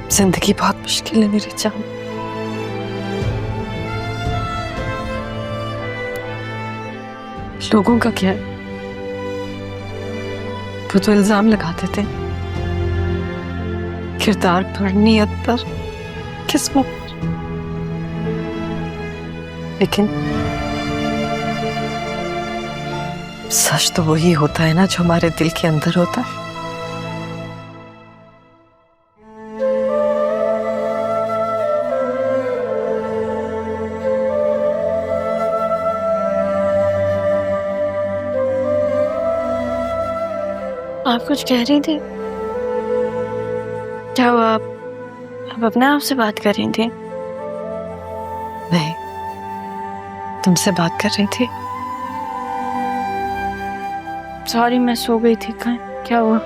जिंदगी बहुत मुश्किल है मेरी जान। लोगों का क्या है, वो तो इल्जाम लगाते थे किरदार पर, नीयत पर, किस्मत पर, लेकिन सच तो वही होता है ना जो हमारे दिल के अंदर होता है। आप कुछ कह रही थी? क्या हुआ? आप अपने आप से बात कर रही थी? नहीं, तुमसे बात कर रही थी। सॉरी, मैं सो गई थी। क्या हुआ?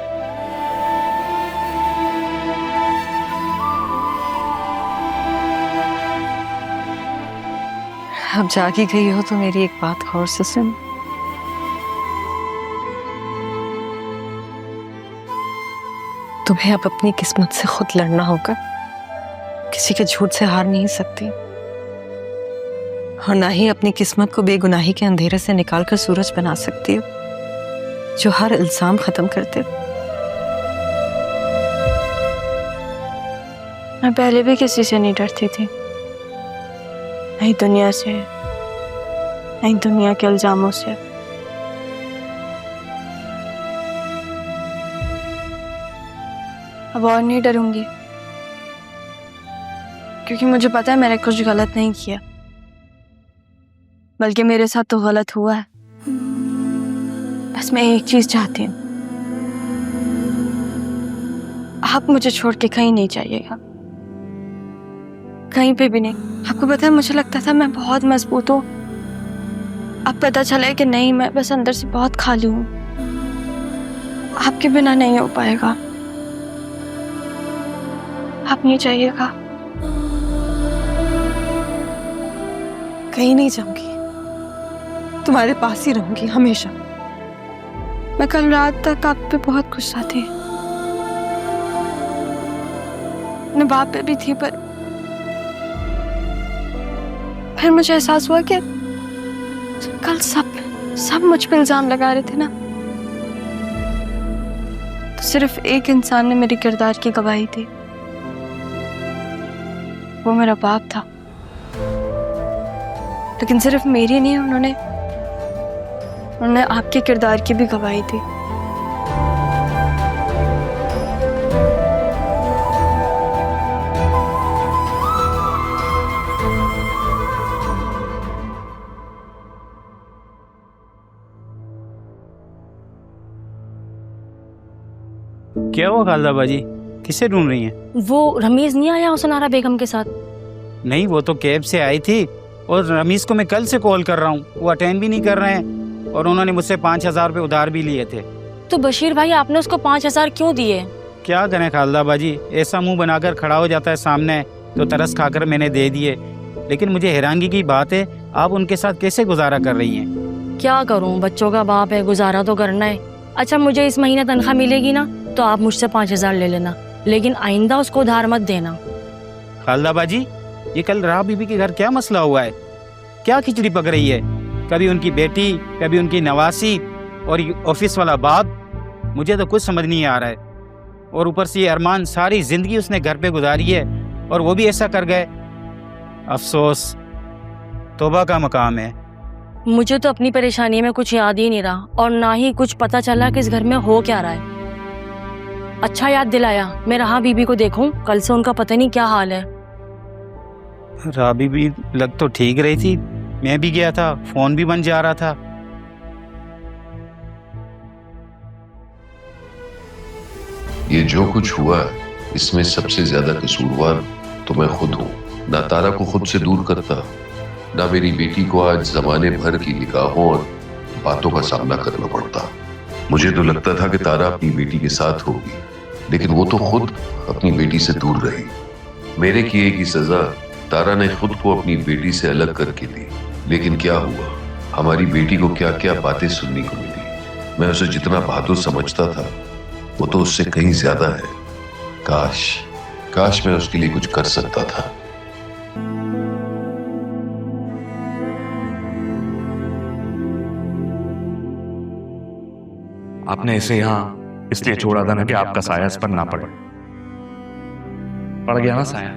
अब जागी गई हो तो मेरी एक बात गौर से सुन। तुम्हें अब अपनी किस्मत से खुद लड़ना होगा। किसी के झूठ से हार नहीं सकती, और ना ही अपनी किस्मत को बेगुनाही के अंधेरे से निकालकर सूरज बना सकती हो जो हर इल्जाम खत्म कर दे। मैं पहले भी किसी से नहीं डरती थी, नहीं दुनिया से, नहीं दुनिया के इल्जामों से। अब और नहीं डरूंगी, क्योंकि मुझे पता है मैंने कुछ गलत नहीं किया, बल्कि मेरे साथ तो गलत हुआ है। बस मैं एक चीज चाहती हूँ, आप मुझे छोड़ के कहीं नहीं जाइएगा, कहीं पे भी नहीं। आपको पता है, मुझे लगता था मैं बहुत मजबूत हूँ, अब पता चला है कि नहीं, मैं बस अंदर से बहुत खाली हूँ। आपके बिना नहीं हो पाएगा, आप नहीं जाइएगा। कहीं नहीं जाऊंगी, तुम्हारे पास ही रहूंगी हमेशा। मैं कल रात तक आप पे बहुत गुस्सा थी, अपने बाप पे भी थी, पर फिर मुझे एहसास हुआ कि कल सब मुझ पे इल्जाम लगा रहे थे ना, तो सिर्फ एक इंसान ने मेरे किरदार की गवाही दी, वो मेरा बाप था। लेकिन सिर्फ मेरी नहीं, उन्होंने आपके किरदार की भी गवाही दी। क्या हुआ खालदा बाजी, किसे ढूंढ रही हैं? वो रमीज नहीं आया सुनारा बेगम के साथ? नहीं, वो तो कैब से आई थी, और रमीज को मैं कल से कॉल कर रहा हूँ, वो अटेंड भी नहीं कर रहे हैं, और उन्होंने मुझसे 5,000 रुपये उधार भी लिए थे। तो बशीर भाई, आपने उसको 5,000 क्यों दिए? क्या करें खालदा बाजी, ऐसा मुंह बनाकर खड़ा हो जाता है सामने, तो तरस खाकर मैंने दे दिए। लेकिन मुझे हैरानगी की बात है, आप उनके साथ कैसे गुजारा कर रही हैं? क्या करूं, बच्चों का बाप है, गुजारा तो करना है। अच्छा, मुझे इस महीने तनख्वाह मिलेगी ना, तो आप मुझसे 5,000 ले लेना, लेकिन आइंदा उसको उधार मत देना। खालदा बाजी, ये कल राह बीबी के घर क्या मसला हुआ है? क्या खिचड़ी पक रही है? कभी उनकी बेटी, कभी उनकी नवासी, और ये ऑफिस वाला बाप, मुझे तो कुछ समझ नहीं आ रहा है। और ऊपर से ये अरमान, सारी जिंदगी उसने घर पे गुजारी है, और वो भी ऐसा कर गए। अफसोस, तौबा का मकाम है। मुझे तो अपनी परेशानी में कुछ याद ही नहीं रहा, और ना ही कुछ पता चला कि इस घर में हो क्या रहा है। अच्छा याद दिलाया, मैं राह बीबी को देखूं, कल से उनका पता नहीं क्या हाल है। राबी भी लग तो ठीक रही थी, मैं भी गया था, फोन भी बंद जा रहा था। ये जो कुछ हुआ इसमें सबसे ज्यादा कसूरवार तो मैं खुद हूँ। ना तारा को खुद से दूर करता, ना मेरी बेटी को आज जमाने भर की निगाहों और बातों का सामना करना पड़ता। मुझे तो लगता था कि तारा अपनी बेटी के साथ होगी, लेकिन वो तो खुद अपनी बेटी से दूर रही। मेरे किए की सजा तारा ने खुद को अपनी बेटी से अलग करके दी। लेकिन क्या हुआ, हमारी बेटी को क्या क्या बातें सुनने को मिली। मैं उसे जितना बहादुर समझता था, वो तो उससे कहीं ज्यादा है। काश काश मैं उसके लिए कुछ कर सकता था। आपने इसे यहाँ इसलिए छोड़ा था ना कि आपका साया इस पर ना पड़े। पड़ गया ना साया,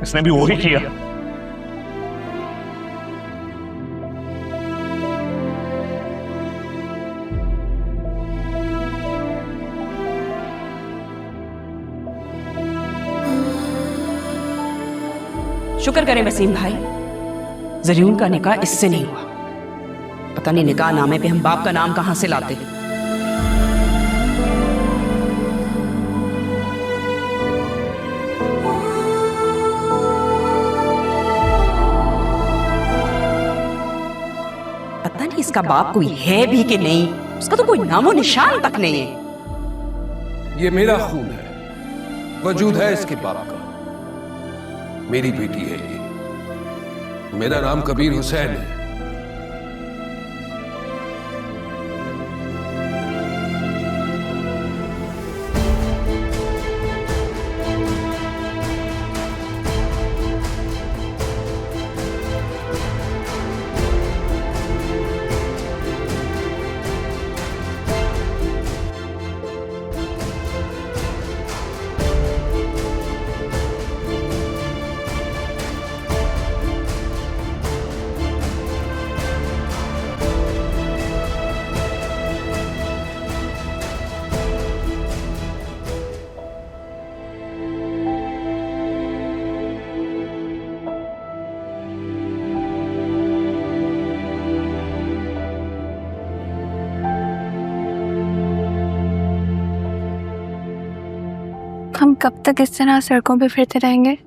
इसने भी वही किया। शुक्र करें वसीम भाई, जरीन का निकाह इससे नहीं हुआ। पता नहीं निकाह नामे पे हम बाप का नाम कहां से लाते। पता नहीं इसका बाप कोई है भी कि नहीं, उसका तो कोई नामो निशान तक नहीं है। ये मेरा खून है, वजूद है इसके बाप का। मेरी बेटी है ये, मेरा नाम कबीर हुसैन है। हम कब तक इस तरह सड़कों पे फिरते रहेंगे?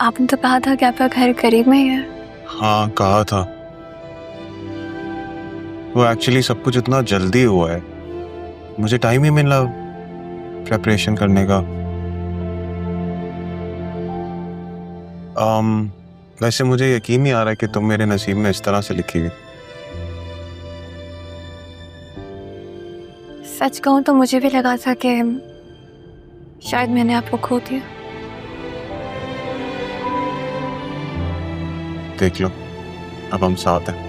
आपने तो कहा था कि आपका घर करीब में ही है। हाँ कहा था, वो एक्चुअली सब कुछ इतना जल्दी हुआ है, मुझे टाइम ही मिला प्रेपरेशन करने का। वैसे मुझे यकीन नहीं आ रहा है कि तुम मेरे नसीब में इस तरह से लिखी गई। सच कहूं तो मुझे भी लगा था कि शायद मैंने आपको खो दिया। देख लो, अब हम साथ हैं।